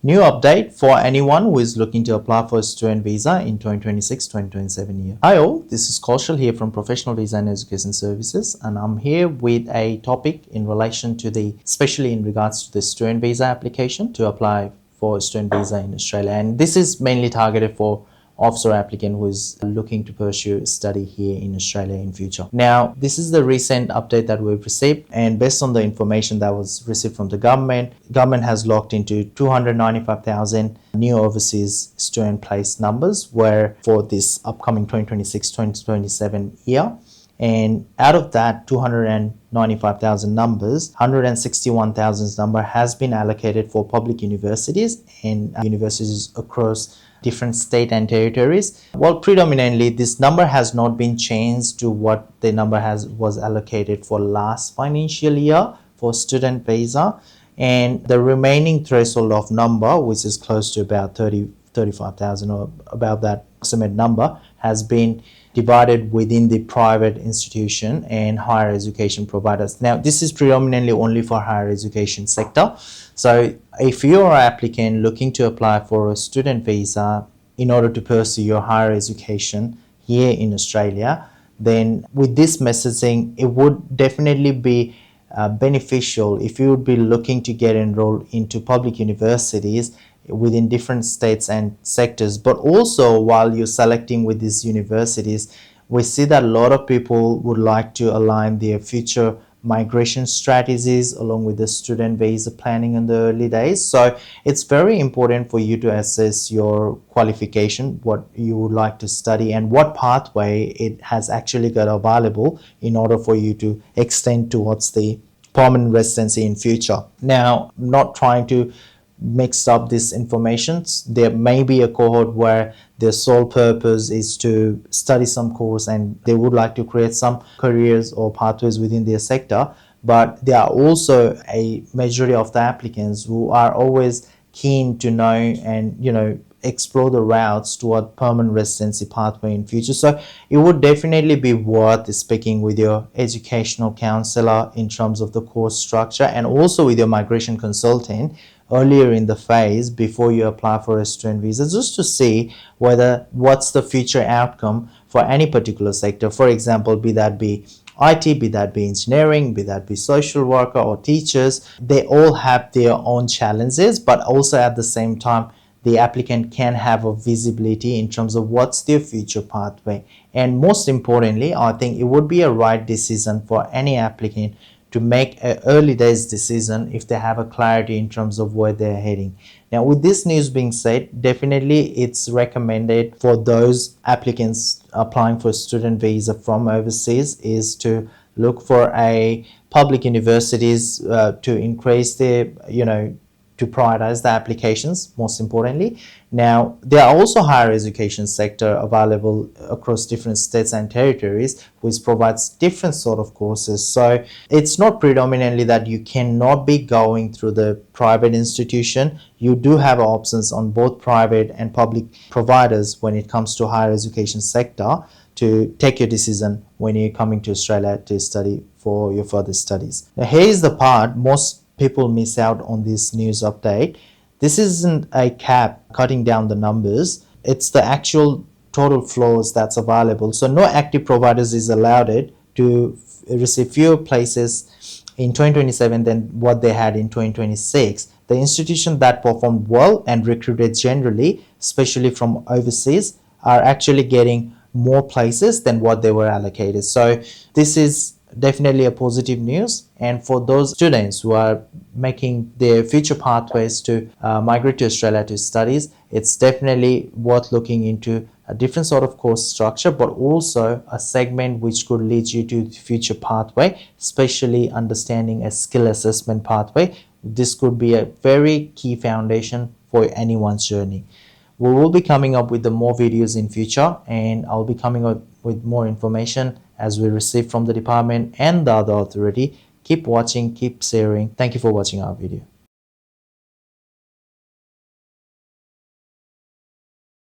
New update for anyone who is looking to apply for a student visa in 2026-2027 year. Hi all, this is Kaushal here from Professional Visa and Education Services, and I'm here with a topic in relation to especially in regards to the student visa application to apply for a student visa in Australia. And this is mainly targeted for offshore applicant who is looking to pursue study here in Australia in future. Now, this is the recent update that we've received, and based on the information that was received from the government has locked into 295,000 new overseas student place numbers where for this upcoming 2026-2027 year. And out of that 295,000 numbers, 161,000 number has been allocated for public universities and universities across different state and territories. Well, predominantly this number has not been changed to what the number was allocated for last financial year for student visa, and the remaining threshold of number, which is close to about 35,000 or about that approximate number, has been divided within the private institution and higher education providers. Now, this is predominantly only for higher education sector. So if you're an applicant looking to apply for a student visa in order to pursue your higher education here in Australia, then with this messaging, it would definitely be beneficial if you would be looking to get enrolled into public universities within different states and sectors. But also, while you're selecting with these universities, we see that a lot of people would like to align their future migration strategies along with the student visa planning in the early days. So it's very important for you to assess your qualification, what you would like to study and what pathway it has actually got available in order for you to extend towards the permanent residency in future. Now, I'm not trying to mix up this information. There may be a cohort where their sole purpose is to study some course and they would like to create some careers or pathways within their sector, but there are also a majority of the applicants who are always keen to know and explore the routes toward permanent residency pathway in future. So it would definitely be worth speaking with your educational counselor in terms of the course structure and also with your migration consultant earlier in the phase before you apply for a student visa, just to see what's the future outcome for any particular sector. For example, be that be IT, be that be engineering, be that be social worker or teachers, they all have their own challenges, but also at the same time the applicant can have a visibility in terms of what's their future pathway. And most importantly, I think it would be a right decision for any applicant to make an early days decision if they have a clarity in terms of where they're heading. Now, with this news being said, definitely it's recommended for those applicants applying for student visa from overseas is to look for a public universities to increase their, to prioritize the applications, most importantly. Now, there are also higher education sector available across different states and territories, which provides different sort of courses. So it's not predominantly that you cannot be going through the private institution. You do have options on both private and public providers when it comes to higher education sector to take your decision when you're coming to Australia to study for your further studies. Now, here's the part most people miss out on this news update. This isn't a cap cutting down the numbers, it's the actual total floors that's available. So no active providers is allowed to receive fewer places in 2027 than what they had in 2026. The institutions that performed well and recruited generally, especially from overseas, are actually getting more places than what they were allocated. So this is definitely a positive news, and for those students who are making their future pathways to migrate to Australia to studies, it's definitely worth looking into a different sort of course structure, but also a segment which could lead you to the future pathway, especially understanding a skill assessment pathway. This could be a very key foundation for anyone's journey. We will be coming up with more videos in future, and I'll be coming up with more information as we receive from the department and the other authority. Keep watching, keep sharing. Thank you for watching our video.